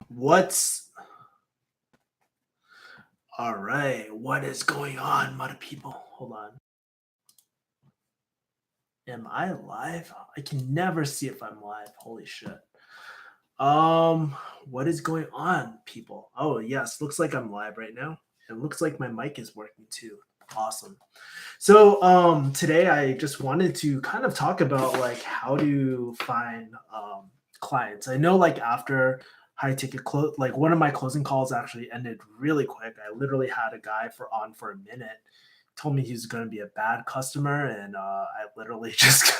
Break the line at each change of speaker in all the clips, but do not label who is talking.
What's all right? What is going on, mother people? Hold on. Am I live? I can never see if I'm live. Holy shit. Um, what is going on, people? Oh, yes, looks like I'm live right now. It looks like my mic is working too. Awesome. So, today I just wanted to kind of talk about like how to find clients. I know like after high ticket close, like one of my closing calls actually ended really quick. I literally had a guy for a minute, told me he was going to be a bad customer, and I literally just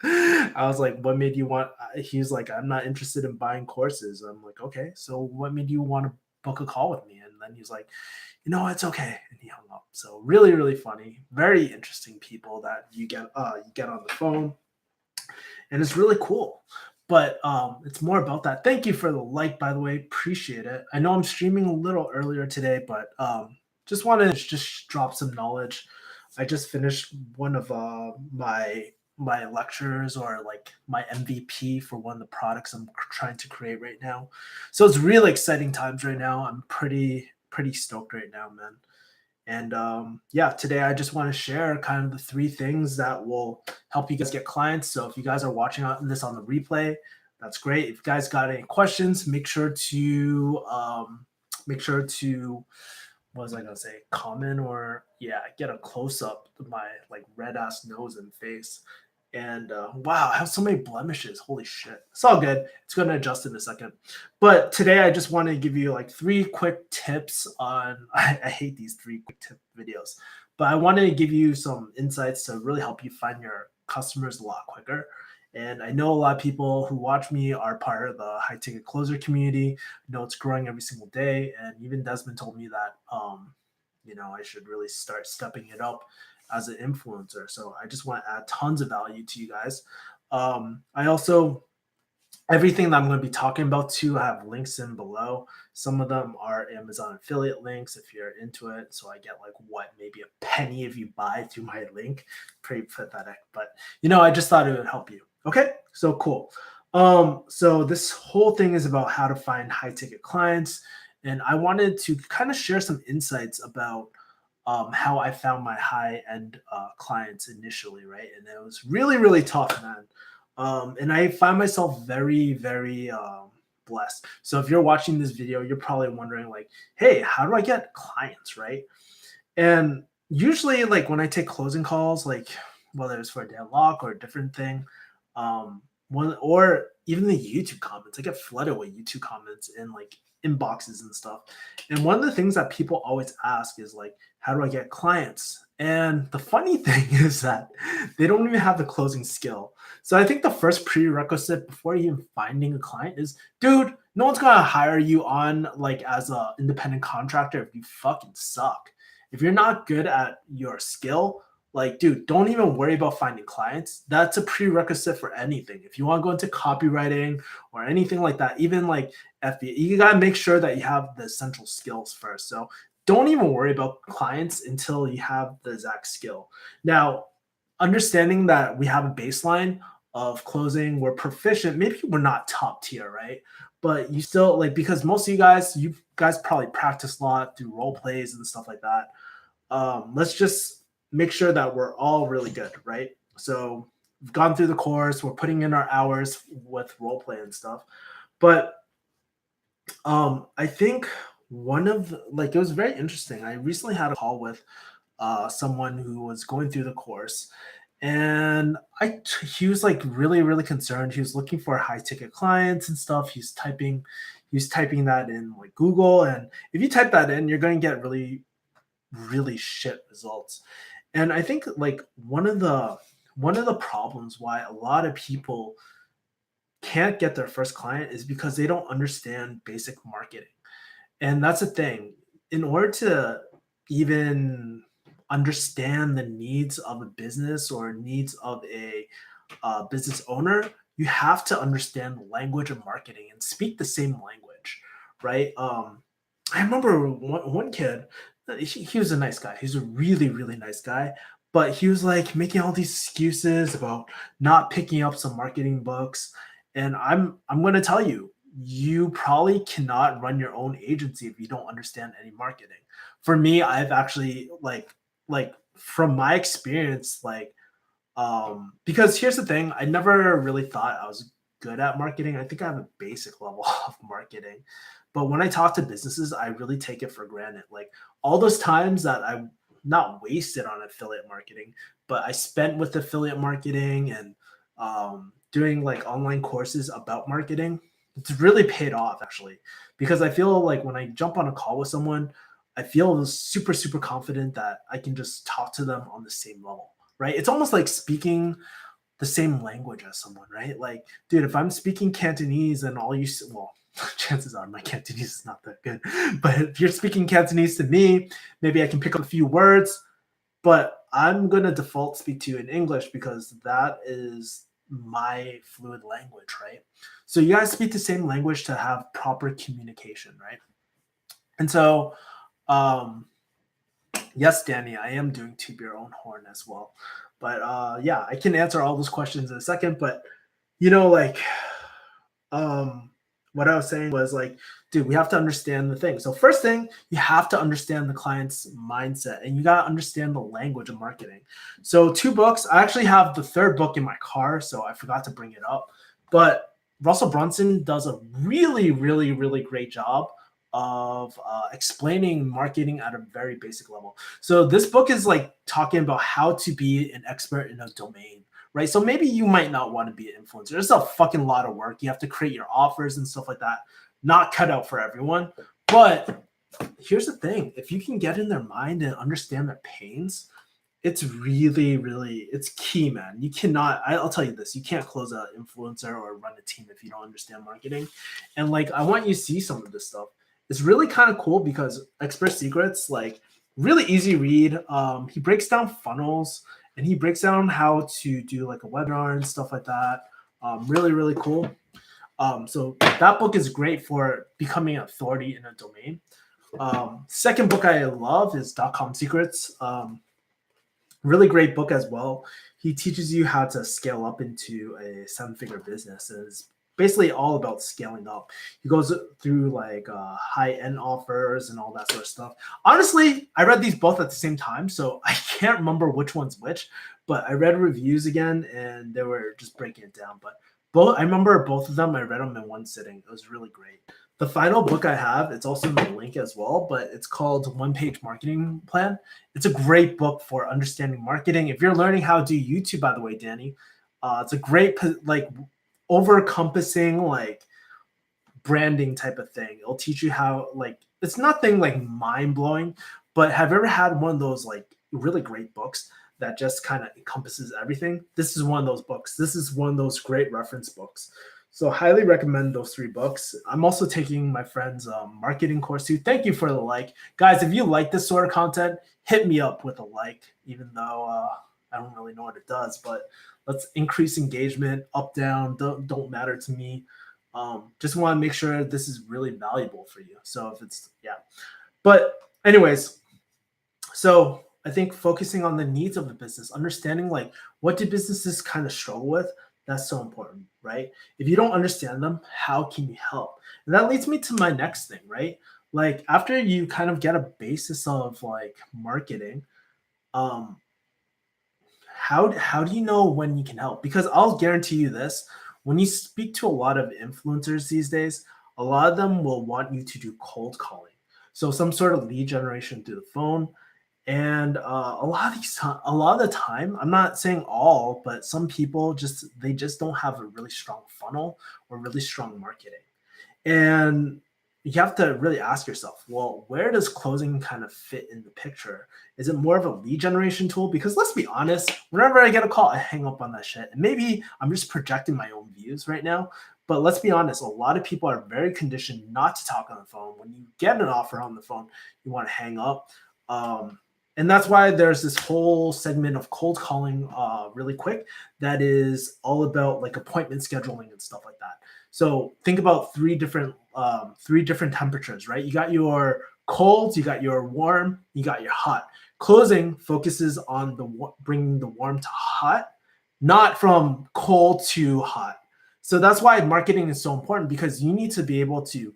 I was like, "What made you want?" He's like, "I'm not interested in buying courses." I'm like, "Okay, so what made you want to book a call with me?" And then he's like, "It's okay," and he hung up. So really, really funny, very interesting people that you get on the phone, and it's really cool. But it's more about that. Thank you for the like, by the way, appreciate it. I know I'm streaming a little earlier today, but just want to just drop some knowledge. I just finished one of my lectures, or like my MVP for one of the products I'm trying to create right now. So it's really exciting times right now. I'm pretty stoked right now, man. And yeah, today I just want to share kind of the three things that will help you guys get clients. So if you guys are watching this on the replay, that's great. If you guys got any questions, make sure to what was I gonna say? Comment, or yeah, get a close up of my like red ass nose and face. And wow, I have so many blemishes. Holy shit. It's all good. It's gonna adjust in a second. But today I just want to give you like three quick tips on I hate these three quick tip videos, but I wanted to give you some insights to really help you find your customers a lot quicker. And I know a lot of people who watch me are part of the high ticket closer community. It's growing every single day. And even Desmond told me that I should really start stepping it up as an influencer. So I just want to add tons of value to you guys. I also Everything that I'm going to be talking about too, I have links in below. Some of them are Amazon affiliate links if you're into it. So I get like what, maybe a penny if you buy through my link. Pretty pathetic, but I just thought it would help you. Okay, so cool. So this whole thing is about how to find high ticket clients, and I wanted to kind of share some insights about how I found my high end clients initially, right? And it was really, really tough, man. And I find myself very, very blessed. So if you're watching this video, you're probably wondering, like, hey, how do I get clients, right? And usually, like when I take closing calls, like whether it's for a deadlock or a different thing, one or even the YouTube comments, I get flooded with YouTube comments and like inboxes and stuff. And one of the things that people always ask is like, how do I get clients? And the funny thing is that they don't even have the closing skill. So I think the first prerequisite before even finding a client is, dude, no one's gonna hire you on like as a independent contractor if you fucking suck. If you're not good at your skill, like, dude, don't even worry about finding clients. That's a prerequisite for anything. If you want to go into copywriting or anything like that, even like FBA, you gotta make sure that you have the essential skills first. So don't even worry about clients until you have the exact skill. Now, understanding that we have a baseline of closing, we're proficient. Maybe we're not top tier, right? But you still like, because most of you guys probably practice a lot through role plays and stuff like that. Let's just make sure that we're all really good, right? So we've gone through the course, we're putting in our hours with role play and stuff. But I think it was very interesting. I recently had a call with someone who was going through the course, and he was like really, really concerned. He was looking for high ticket clients and stuff. He's typing that in like Google, and if you type that in, you're going to get really, really shit results. And I think like one of the problems why a lot of people can't get their first client is because they don't understand basic marketing. And that's the thing. In order to even understand the needs of a business or needs of a business owner, you have to understand the language of marketing and speak the same language, right? I remember one kid. He was a nice guy. He's a really, really nice guy, but he was like making all these excuses about not picking up some marketing books. And I'm going to tell you, you probably cannot run your own agency if you don't understand any marketing. For me, I've actually like from my experience, like because here's the thing, I never really thought I was good at marketing. I think I have a basic level of marketing. But when I talk to businesses, I really take it for granted. Like all those times that I not wasted on affiliate marketing, but I spent with affiliate marketing and doing like online courses about marketing, it's really paid off actually. Because I feel like when I jump on a call with someone, I feel super, super confident that I can just talk to them on the same level, right? It's almost like speaking the same language as someone, right? Like, dude, if I'm speaking Cantonese and all you, well, chances are my Cantonese is not that good, but if you're speaking Cantonese to me, maybe I can pick up a few words, but I'm going to default speak to you in English because that is my fluid language, right? So you guys speak the same language to have proper communication, right? And so, um, yes, Danny, I am doing toot your own horn as well. But yeah, I can answer all those questions in a second. But like um what I was saying was like, dude, we have to understand the thing. So first thing, you have to understand the client's mindset and you gotta understand the language of marketing. So two books. I actually have the third book in my car, so I forgot to bring it up. But Russell Brunson does a really, really, really great job of explaining marketing at a very basic level. So this book is like talking about how to be an expert in a domain, right? So maybe you might not want to be an influencer. It's a fucking lot of work. You have to create your offers and stuff like that. Not cut out for everyone. But here's the thing: if you can get in their mind and understand their pains, it's really, really, it's key, man. You cannot, I'll tell you this, you can't close an influencer or run a team if you don't understand marketing. And like, I want you to see some of this stuff. It's really kind of cool because Expert Secrets, like, really easy read. He breaks down funnels and he breaks down how to do like a webinar and stuff like that. Really, really cool. So that book is great for becoming an authority in a domain. Second book I love is .com Secrets. Really great book as well. He teaches you how to scale up into a seven-figure business. And it's basically all about scaling up. He goes through like high-end offers and all that sort of stuff. Honestly, I read these both at the same time, so I can't remember which one's which. But I read reviews again, and they were just breaking it down. But I remember both of them. I read them in one sitting. It was really great. The final book I have, it's also in the link as well, but it's called One Page Marketing Plan. It's a great book for understanding marketing. If you're learning how to do YouTube, by the way, Danny, it's a great like over-encompassing like branding type of thing. It'll teach you how like it's nothing like mind-blowing, but have you ever had one of those like really great books that just kind of encompasses everything? This is one of those books. This is one of those great reference books. So highly recommend those three books. I'm also taking my friend's marketing course too. Thank you for the like. Guys, if you like this sort of content, hit me up with a like, even though I don't really know what it does, but let's increase engagement. Up, down, don't matter to me. Just want to make sure this is really valuable for you. So if it's, yeah. But anyways, so I think focusing on the needs of the business, understanding like what do businesses kind of struggle with, that's so important, right? If you don't understand them, how can you help? And that leads me to my next thing, right? Like after you kind of get a basis of like marketing, um, how do you know when you can help? Because I'll guarantee you this: when you speak to a lot of influencers these days, a lot of them will want you to do cold calling, so some sort of lead generation through the phone. And a lot of the time, I'm not saying all, but some people just don't have a really strong funnel or really strong marketing. And you have to really ask yourself, well, where does closing kind of fit in the picture? Is it more of a lead generation tool? Because let's be honest, whenever I get a call, I hang up on that shit. And maybe I'm just projecting my own views right now. But let's be honest, a lot of people are very conditioned not to talk on the phone. When you get an offer on the phone, you want to hang up. And that's why there's this whole segment of cold calling really quick that is all about like appointment scheduling and stuff like that. So think about three different temperatures, right? You got your cold, you got your warm, you got your hot. Closing focuses on bringing the warm to hot, not from cold to hot. So that's why marketing is so important, because you need to be able to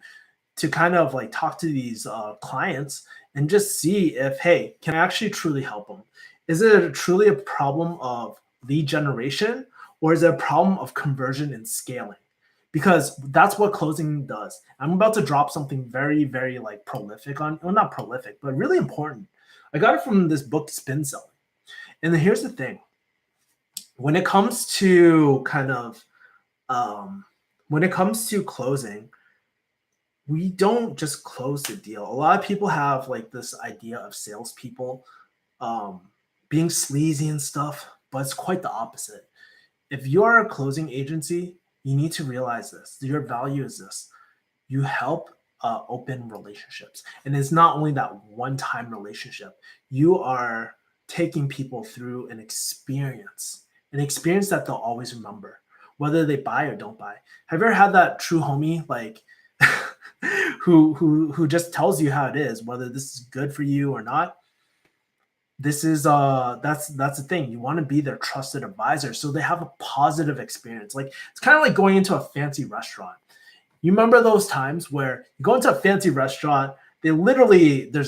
kind of like talk to these clients and just see if, hey, can I actually truly help them? Is it truly a problem of lead generation, or is it a problem of conversion and scaling? Because that's what closing does. I'm about to drop something very, very like prolific on, well, not prolific, but really important. I got it from this book, Spin Selling. And then here's the thing: when it comes to kind of um, when it comes to closing, we don't just close the deal. A lot of people have like this idea of salespeople um, being sleazy and stuff, but it's quite the opposite. If you are a closing agency, you need to realize this. Your value is this: you help open relationships, and it's not only that one-time relationship. You are taking people through an experience that they'll always remember, whether they buy or don't buy. Have you ever had that true homie like who just tells you how it is, whether this is good for you or not? This is that's the thing. You want to be their trusted advisor so they have a positive experience. Like, it's kind of like going into a fancy restaurant. You remember those times where you go into a fancy restaurant, there's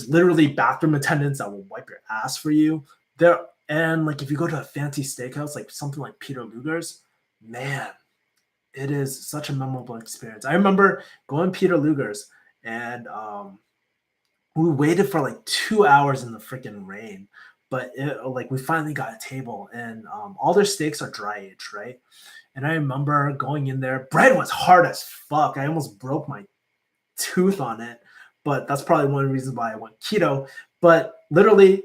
literally bathroom attendants that will wipe your ass for you. There, and like if you go to a fancy steakhouse, like something like Peter Luger's, man, it is such a memorable experience. I remember going to Peter Luger's, and we waited for like 2 hours in the freaking rain, but like we finally got a table, and all their steaks are dry aged, right? And I remember going in there. Bread was hard as fuck. I almost broke my tooth on it, but that's probably one of the reasons why I went keto. But literally,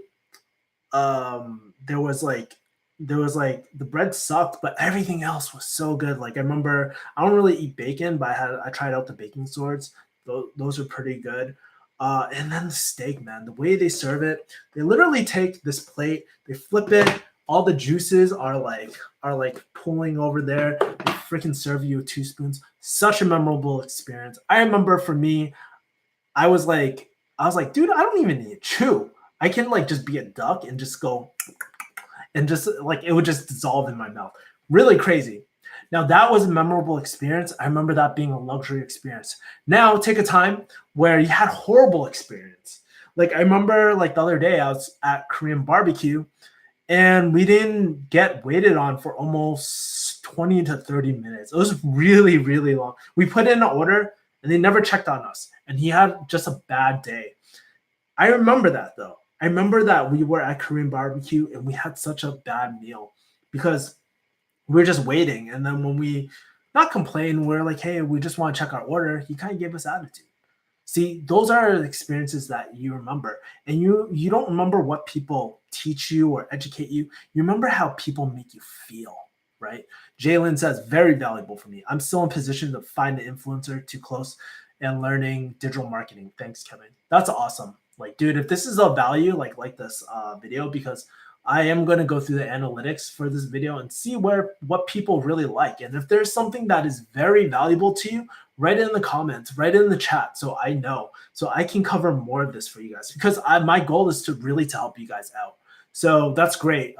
there was like the bread sucked, but everything else was so good. Like, I remember, I don't really eat bacon, but I tried out the baking swords. Those are pretty good. And then the steak, man, the way they serve it, they literally take this plate, they flip it, all the juices are like pulling over there. They freaking serve you with 2 spoons. Such a memorable experience. I remember for me, I was like, dude, I don't even need to chew. I can like just be a duck and just go, and just like it would just dissolve in my mouth. Really crazy. Now that was a memorable experience. I remember that being a luxury experience. Now take a time where you had horrible experience. Like, I remember like the other day I was at Korean barbecue, and we didn't get waited on for almost 20 to 30 minutes. It was really, really long. We put in an order and they never checked on us. And he had just a bad day. I remember that though. I remember that we were at Korean barbecue and we had such a bad meal because we were just waiting. And then when we not complain, we're like, hey, we just want to check our order. He kind of gave us attitude. See, those are experiences that you remember, and you don't remember what people teach you or educate you. You remember how people make you feel, right? Jalen says, very valuable for me. I'm still in position to find an influencer too close and learning digital marketing. Thanks, Kevin. That's awesome. Like, dude, if this is of value, like this video, because I am going to go through the analytics for this video and see what people really like. And if there's something that is very valuable to you, write it in the comments, write it in the chat, so I know, so I can cover more of this for you guys, because my goal is to really to help you guys out. So that's great,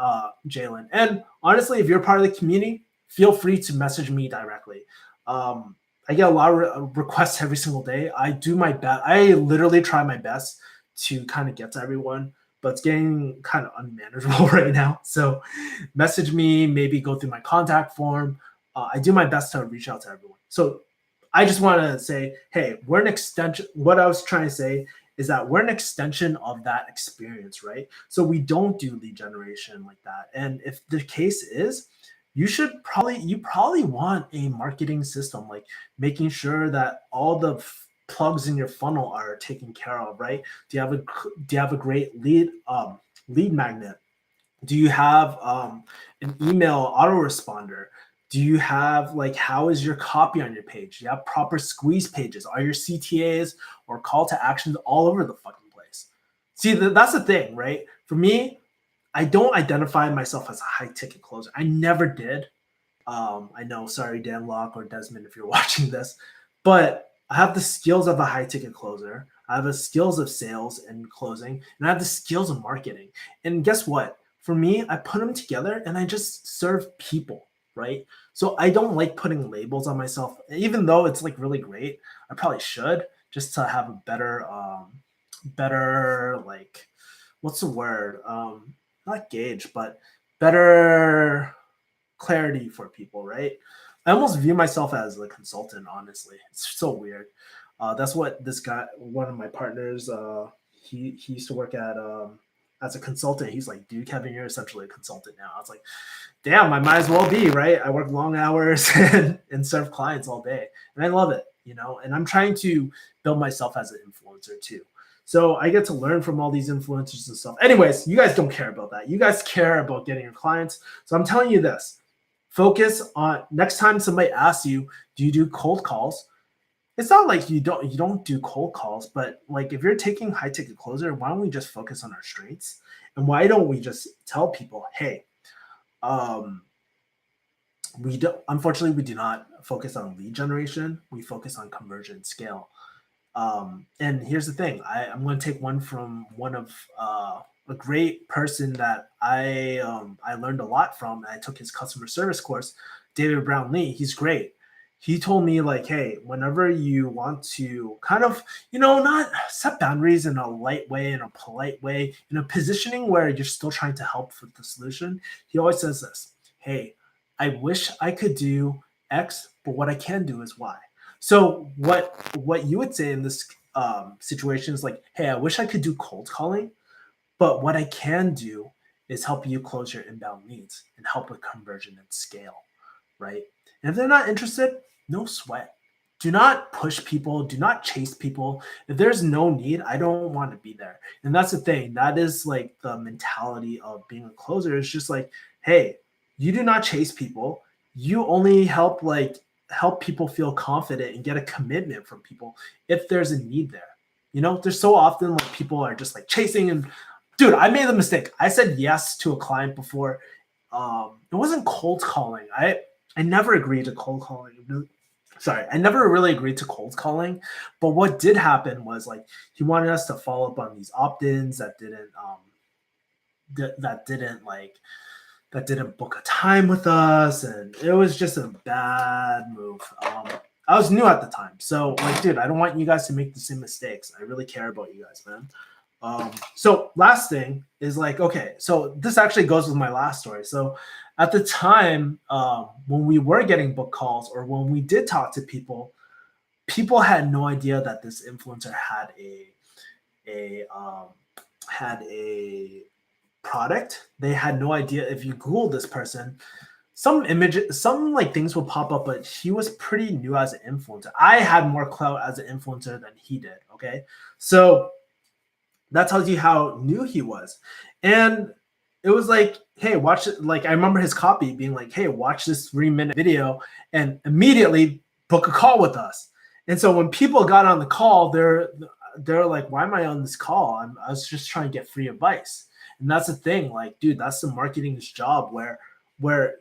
Jalen. And honestly, if you're part of the community, feel free to message me directly. I get a lot of requests every single day. I do my best. I literally try my best to kind of get to everyone, but it's getting kind of unmanageable right now. So message me, maybe go through my contact form. I do my best to reach out to everyone. So I just want to say, hey, we're an extension. What I was trying to say is that we're an extension of that experience, right? So we don't do lead generation like that. And if the case is, you probably want a marketing system, like making sure that all the plugs in your funnel are taken care of, right? Do you have a great lead magnet? Do you have an email autoresponder? Do you have, like, how is your copy on your page? Do you have proper squeeze pages? Are your CTAs or call to actions all over the fucking place? See, that's the thing, right? For me, I don't identify myself as a high ticket closer. I never did. I know, sorry, Dan Locke or Desmond, if you're watching this, but I have the skills of a high ticket closer. I have the skills of sales and closing, and I have the skills of marketing. And guess what? For me, I put them together and I just serve people, right? So I don't like putting labels on myself, even though it's like really great. I probably should, just to have a better like, what's the word? Not gauge, but better clarity for people, right? I almost view myself as a consultant, honestly. It's so weird. That's what this guy, one of my partners, he used to work at as a consultant. He's like, dude, Kevin, you're essentially a consultant now. I was like, damn, I might as well be, right? I work long hours and serve clients all day. And I love it, you know, and I'm trying to build myself as an influencer too. So I get to learn from all these influencers and stuff. Anyways, you guys don't care about that. You guys care about getting your clients. So I'm telling you this, focus on next time somebody asks you, do you do cold calls? It's not like you don't do cold calls, but like if you're taking high ticket closer, why don't we just focus on our strengths? And why don't we just tell people, hey, um, we don't, unfortunately, we do not focus on lead generation. We focus on conversion scale. And here's the thing, I'm going to take one from one of a great person that I learned a lot from. I took his customer service course, David Brown Lee. He's great. He told me like, hey, whenever you want to kind of, not set boundaries in a light way, in a polite way, in a positioning where you're still trying to help with the solution, he always says this, hey, I wish I could do X, but what I can do is Y. So what you would say in this situation is like, hey, I wish I could do cold calling, but what I can do is help you close your inbound leads and help with conversion and scale, right? And if they're not interested, no sweat. Do not push people. Do not chase people. If there's no need, I don't want to be there. And that's the thing. That is like the mentality of being a closer. It's just like, hey, you do not chase people. You only help people feel confident and get a commitment from people if there's a need there. There's so often like people are just like chasing and dude, I made the mistake. I said yes to a client before. It wasn't cold calling. I never agreed to cold calling. Sorry, I never really agreed to cold calling. But what did happen was like he wanted us to follow up on these opt-ins that didn't book a time with us, and it was just a bad move. I was new at the time, so like, dude, I don't want you guys to make the same mistakes. I really care about you guys, man. So last thing is like, okay, so this actually goes with my last story. So at the time, when we were getting book calls or when we did talk to people, people had no idea that this influencer had a product. They had no idea. If you Google this person, some like things will pop up, but he was pretty new as an influencer. I had more clout as an influencer than he did. Okay, so that tells you how new he was. And it was like, hey, watch it. Like, I remember his copy being like, hey, watch this 3-minute video and immediately book a call with us. And so when people got on the call, they're like, why am I on this call? I was just trying to get free advice. And that's the thing. Like, dude, that's the marketing's job where it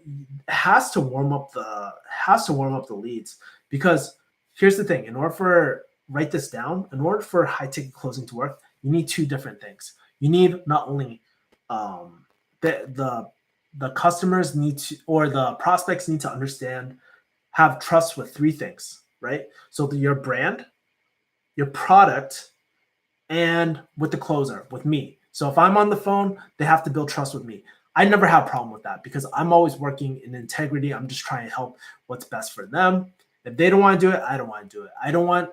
has to warm up the leads. Because here's the thing. Write this down. In order for high ticket closing to work, you need two different things. You need not only the customers need to, or the prospects need to understand, have trust with three things, right? So your brand, your product, and with the closer, with me. So if I'm on the phone, they have to build trust with me. I never have a problem with that because I'm always working in integrity. I'm just trying to help what's best for them. If they don't want to do it, I don't want to do it. I don't want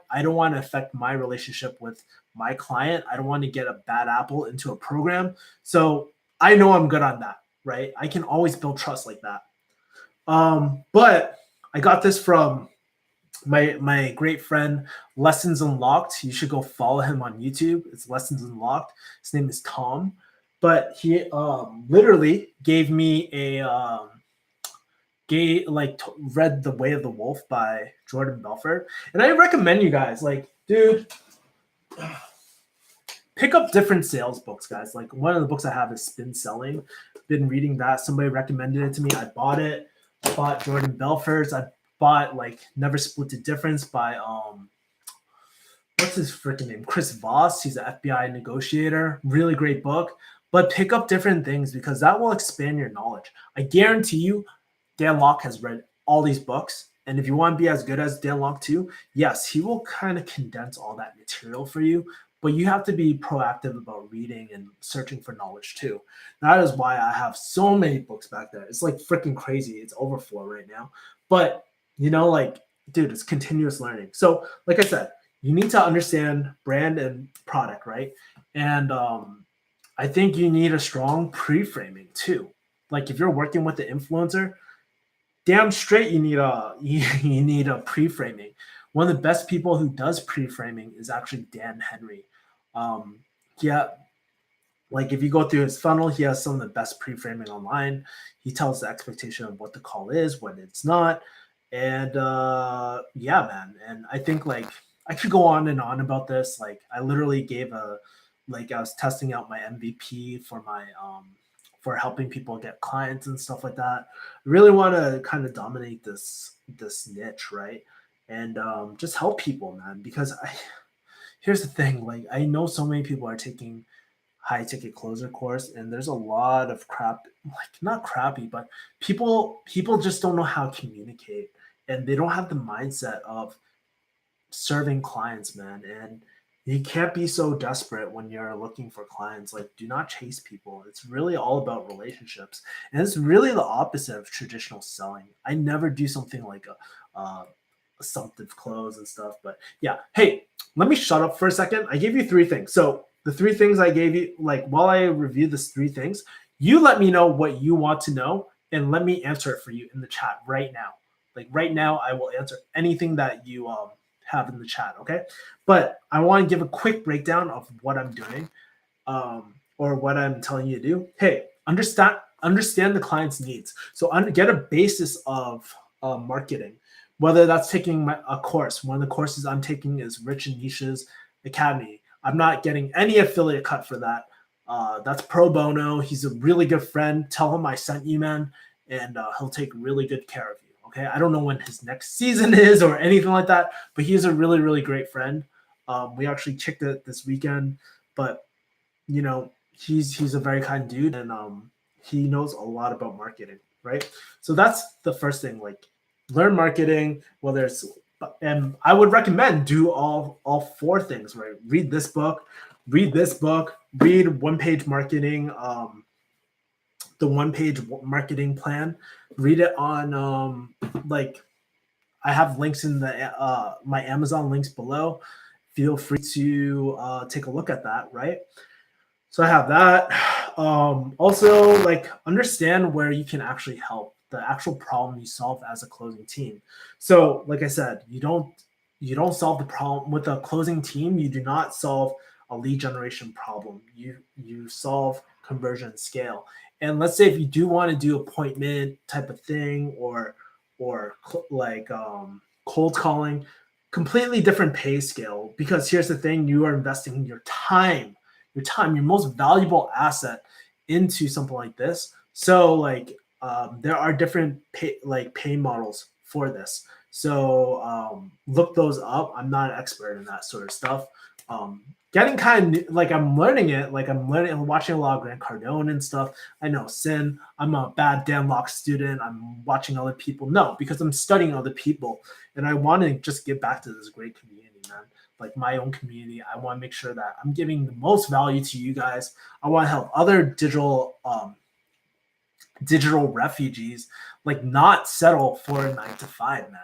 to affect my relationship with my client. I don't want to get a bad apple into a program. So I know I'm good on that, right? I can always build trust like that. But I got this from my great friend, Lessons Unlocked. You should go follow him on YouTube. It's Lessons Unlocked. His name is Tom. But he literally gave me read The Way of the Wolf by Jordan Belfort. And I recommend you guys, like, dude, pick up different sales books, guys. Like, one of the books I have is Spin Selling. Been reading that. Somebody recommended it to me. I bought it. I bought Jordan Belfort's. I bought like Never Split the Difference by what's his freaking name? Chris Voss. He's an FBI negotiator. Really great book. But pick up different things because that will expand your knowledge. I guarantee you, Dan Locke has read all these books. And if you want to be as good as Dan Lok too, yes, he will kind of condense all that material for you, but you have to be proactive about reading and searching for knowledge too. That is why I have so many books back there. It's like freaking crazy. It's overflow right now. But, like, dude, it's continuous learning. So, like I said, you need to understand brand and product, right? And I think you need a strong pre-framing too. Like if you're working with the influencer, damn straight you need a you need a pre-framing. One of the best people who does pre-framing is actually Dan Henry. Yeah, like if you go through his funnel, he has some of the best pre-framing online. He tells the expectation of what the call is, what it's not, and yeah, man. And I think like I could go on and on about this. Like I literally gave a like I was testing out my MVP for my for helping people get clients and stuff like that. I really want to kind of dominate this niche, right? And just help people, man. Because here's the thing, like I know so many people are taking high ticket closer course and there's a lot of crap, like not crappy, but people just don't know how to communicate and they don't have the mindset of serving clients, man. And you can't be so desperate when you're looking for clients. Like do not chase people. It's really all about relationships, and it's really the opposite of traditional selling. I never do something like a assumptive close and stuff. But yeah, hey, let me shut up for a second. I gave you three things. So the three things I gave you, like while I review this three things, you let me know what you want to know and let me answer it for you in the chat right now. Like right now, I will answer anything that you have in the chat. Okay. But I want to give a quick breakdown of what I'm doing or what I'm telling you to do. Hey, understand the client's needs. So get a basis of marketing, whether that's taking a course. One of the courses I'm taking is Rich and Niche's Academy. I'm not getting any affiliate cut for that. That's pro bono. He's a really good friend. Tell him I sent you, man, and he'll take really good care of you. Okay. I don't know when his next season is or anything like that, but he's a really, really great friend. We actually checked it this weekend, but he's a very kind dude, and he knows a lot about marketing, right? So that's the first thing. Like, learn marketing. Whether it's, and I would recommend do all four things, right? Read this book, read one page marketing, the one page marketing plan. Read it on like I have links in the my Amazon links below. Feel free to take a look at that, right? So I have that. Also, like understand where you can actually help, the actual problem you solve as a closing team. So, like I said, you don't solve the problem with a closing team. You do not solve a lead generation problem. You solve conversion scale. And let's say if you do want to do appointment type of thing or cold calling, completely different pay scale. Because here's the thing: you are investing your most valuable asset into something like this. So like there are different pay models for this. So look those up. I'm not an expert in that sort of stuff. Getting kind of like I'm learning it. Like I'm watching a lot of Grant Cardone and stuff. I know Sin. I'm a bad Dan Lok student. I'm watching other people. No, because I'm studying other people, and I want to just give back to this great community, man. Like my own community. I want to make sure that I'm giving the most value to you guys. I want to help other digital refugees like not settle for a 9 to 5, man.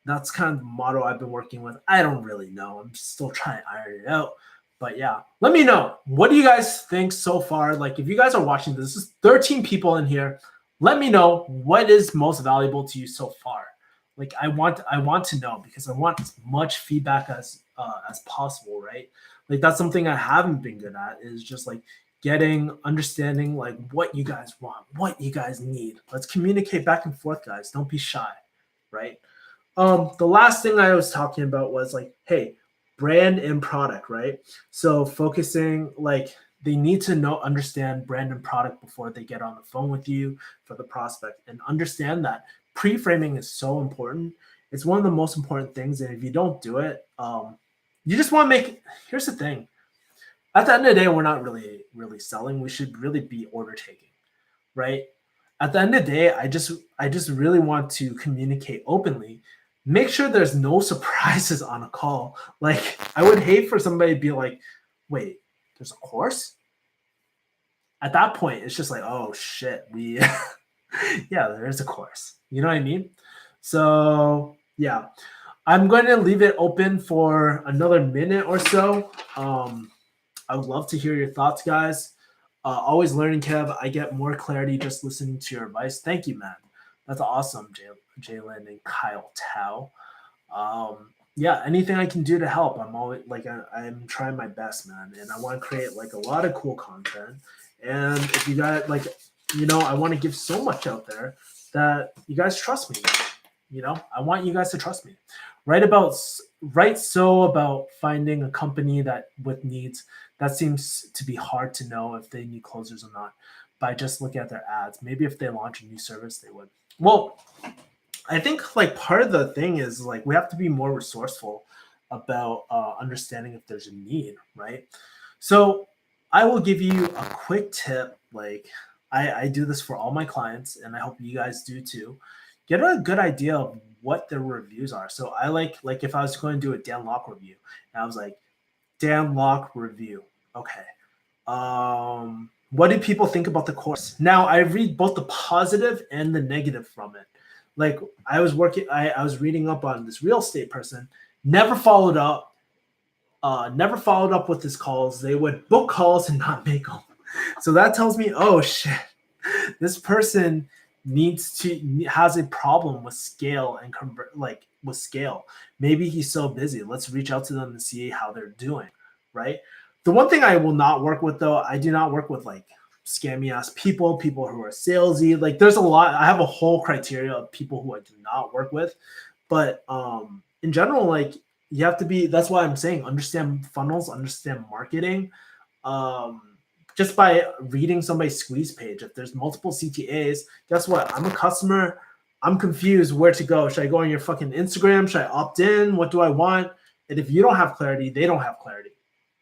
That's kind of the motto I've been working with. I don't really know. I'm still trying to iron it out. But yeah, let me know. What do you guys think so far? Like if you guys are watching this is 13 people in here. Let me know what is most valuable to you so far. Like I want to know, because I want as much feedback as possible, right? Like that's something I haven't been good at, is just like understanding like what you guys want, what you guys need. Let's communicate back and forth, guys. Don't be shy, right? The last thing I was talking about was like, hey, brand and product, right? So focusing, like they need to understand brand and product before they get on the phone with you for the prospect, and understand that pre-framing is so important. It's one of the most important things, and if you don't do it, you just want to make. Here's the thing: at the end of the day, we're not really selling. We should really be order taking, right? At the end of the day, I just really want to communicate openly. Make sure there's no surprises on a call. Like I would hate for somebody to be like, "Wait, there's a course?" At that point, it's just like, "Oh shit, we yeah, there is a course." You know what I mean? So, yeah. I'm going to leave it open for another minute or so. I would love to hear your thoughts, guys. Always learning, Kev. I get more clarity just listening to your advice. Thank you, man. That's awesome, Jalen and Kyle Tao. Yeah, anything I can do to help, I'm always like I'm trying my best, man, and I want to create like a lot of cool content. And if you got like, I want to give so much out there that you guys trust me. I want you guys to trust me. Write so about finding a company that with needs that seems to be hard to know if they need closers or not by just looking at their ads. Maybe if they launch a new service, they would. Well, I think like part of the thing is like we have to be more resourceful about understanding if there's a need, right? So I will give you a quick tip. Like I do this for all my clients, and I hope you guys do too. Get a good idea of what their reviews are. So I like if I was going to do a Dan Locke review, and I was like, Dan Locke review. Okay. What do people think about the course? Now I read both the positive and the negative from it. Like I was reading up on this real estate person, never followed up, with his calls. They would book calls and not make them. So that tells me, oh shit, this person has a problem with scale and like with scale. Maybe he's so busy. Let's reach out to them and see how they're doing, right? The one thing I will not work with though, I do not work with like scammy ass people who are salesy. Like there's a lot. I have a whole criteria of people who I do not work with, but in general, like you have to be. That's why I'm saying understand funnels, understand marketing. Um, just by reading somebody's squeeze page, if there's multiple CTAs, guess what? I'm a customer. I'm confused where to go. Should I go on your fucking Instagram? Should I opt in? What do I want? And if you don't have clarity, they don't have clarity.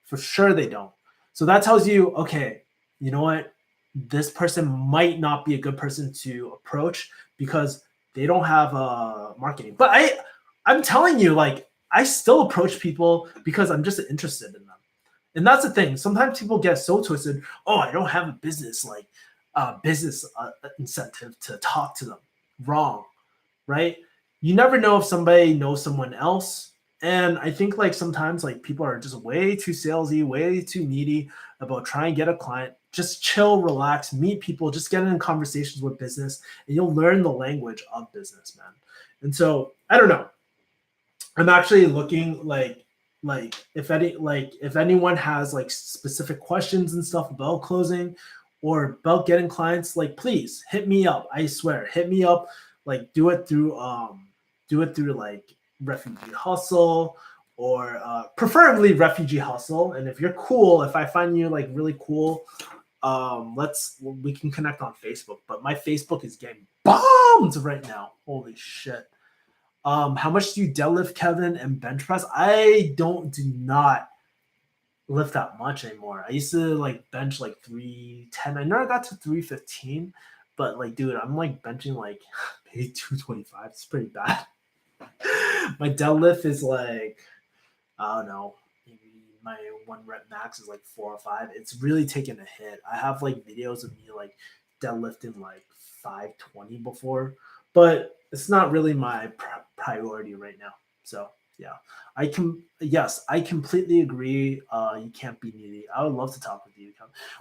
For sure they don't. So that tells you, okay, you know what? This person might not be a good person to approach because they don't have marketing. But I'm telling you, like, I still approach people because I'm just interested in them. And that's the thing. Sometimes people get so twisted. Oh, I don't have a business incentive to talk to them. Wrong, right? You never know if somebody knows someone else. And I think like sometimes like people are just way too salesy, way too needy about trying to get a client. Just chill, relax, meet people, just get in conversations with business, and you'll learn the language of business, man. And so I don't know. I'm actually looking if anyone has like specific questions and stuff about closing or about getting clients, like please hit me up. I swear, hit me up. Like do it through like Refugee Hustle or preferably Refugee Hustle. And if you're cool, if I find you like really cool, we can connect on Facebook. But my Facebook is getting bombed right now. Holy shit. How much do you deadlift, Kevin, and bench press? I do not lift that much anymore. I used to like bench like 310. I never got to 315, but like, dude, I'm like benching like maybe 225. It's pretty bad. My deadlift is like, I don't know, maybe my one rep max is like 4 or 5. It's really taken a hit. I have like videos of me like deadlifting like 520 before, but it's not really my priority right now. So yeah, I completely agree. You can't be needy. I would love to talk with you.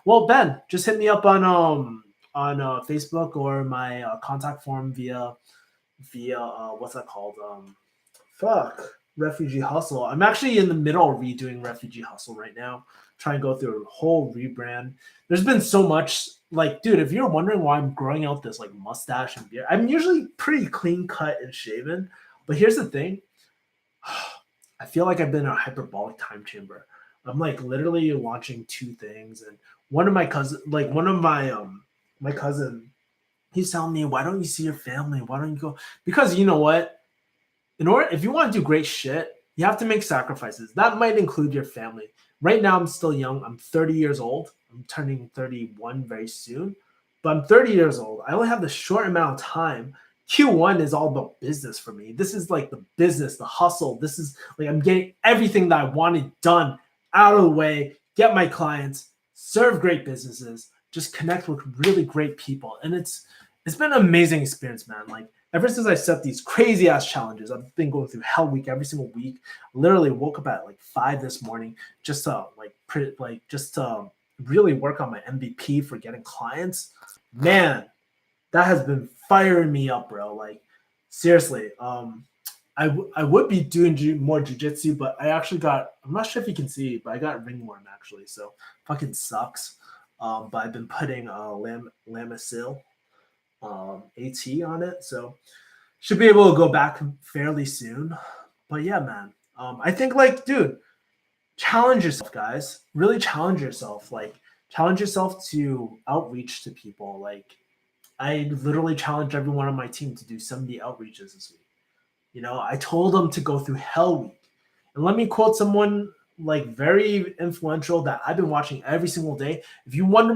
Well, Ben, just hit me up on Facebook or my contact form via what's that called? Refugee Hustle. I'm actually in the middle of redoing Refugee Hustle right now, trying to go through a whole rebrand. There's been so much, like, dude, if you're wondering why I'm growing out this like mustache and beard, I'm usually pretty clean cut and shaven. But here's the thing. I feel like I've been in a hyperbolic time chamber. I'm like literally launching 2 things, and one of my cousin, he's telling me, why don't you see your family? Why don't you go? Because you know what? If you want to do great shit, you have to make sacrifices. That might include your family. Right now, I'm still young. I'm 30 years old. I'm turning 31 very soon. but I'm 30 years old. I only have this short amount of time. Q1 is all about business for me. This is like the business, the hustle. This is like I'm getting everything that I wanted done out of the way, get my clients, serve great businesses, just connect with really great people. And it's been an amazing experience, man. Like ever since I set these crazy ass challenges, I've been going through hell week every single week. Literally woke up at like 5 this morning just to just to really work on my MVP for getting clients. Man, that has been firing me up, bro. Like seriously, I would be doing more jujitsu, but I actually got, I'm not sure if you can see, but I got ringworm actually, so fucking sucks. But I've been putting Lamisil AT on it, so should be able to go back fairly soon. But yeah, man, I think like, dude, challenge yourself, guys. Really challenge yourself. Like challenge yourself to outreach to people. Like I literally challenged everyone on my team to do 70 outreaches this week. You know, I told them to go through Hell Week. And let me quote someone like very influential that I've been watching every single day. If you wonder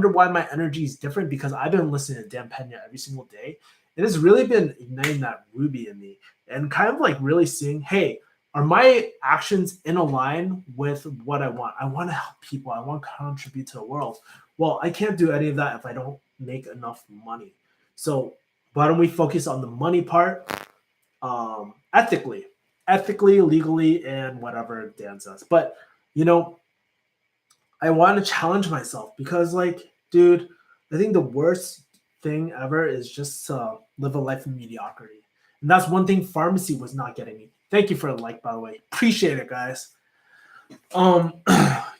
why my energy is different, because I've been listening to Dan Pena every single day, it has really been igniting that Ruby in me and kind of like really seeing, hey, are my actions in line with what I want? I want to help people. I want to contribute to the world. Well, I can't do any of that if I don't make enough money. So why don't we focus on the money part, ethically, legally, and whatever Dan says. But you know, I want to challenge myself because, like, dude, I think the worst thing ever is just to live a life of mediocrity, and that's one thing pharmacy was not getting me. Thank you for the like, by the way. Appreciate it, guys.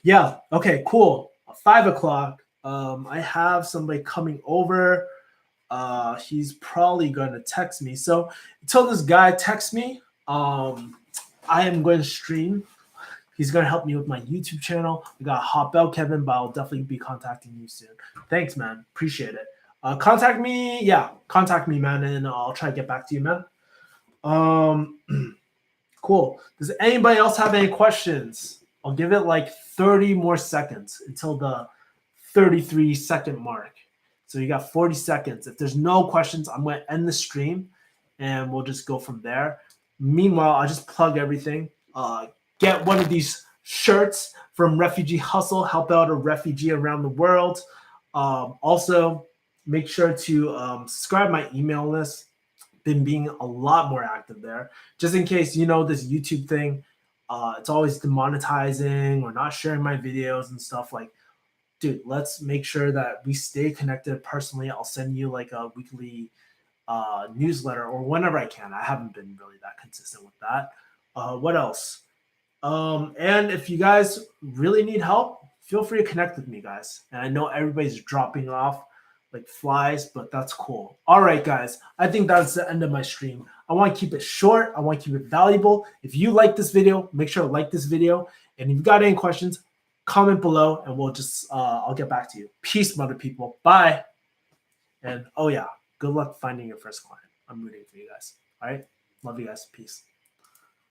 Yeah. Okay. Cool. 5 o'clock. I have somebody coming over. He's probably going to text me. So until this guy texts me, I am going to stream. He's going to help me with my YouTube channel. We got a hot bell, Kevin, but I'll definitely be contacting you soon. Thanks, man. Appreciate it. Contact me. Yeah, contact me, man, and I'll try to get back to you, man. Cool. Does anybody else have any questions? I'll give it like 30 more seconds until the 33-second mark. So you got 40 seconds. If there's no questions, I'm going to end the stream and we'll just go from there. Meanwhile, I'll just plug everything. Get one of these shirts from Refugee Hustle. Help out a refugee around the world. Also, make sure to subscribe my email list. Been being a lot more active there. Just in case you know this YouTube thing, it's always demonetizing or not sharing my videos and stuff. Like, dude, let's make sure that we stay connected personally. I'll send you like a weekly newsletter or whenever I can. I haven't been really that consistent with that. What else? And if you guys really need help, feel free to connect with me, guys. And I know everybody's dropping off like flies, but that's cool. All right, guys. I think that's the end of my stream. I want to keep it short. I want to keep it valuable. If you like this video, make sure to like this video. And if you've got any questions, comment below and we'll just I'll get back to you. Peace, mother people. Bye. And oh yeah, good luck finding your first client. I'm rooting for you guys. All right. Love you guys. Peace.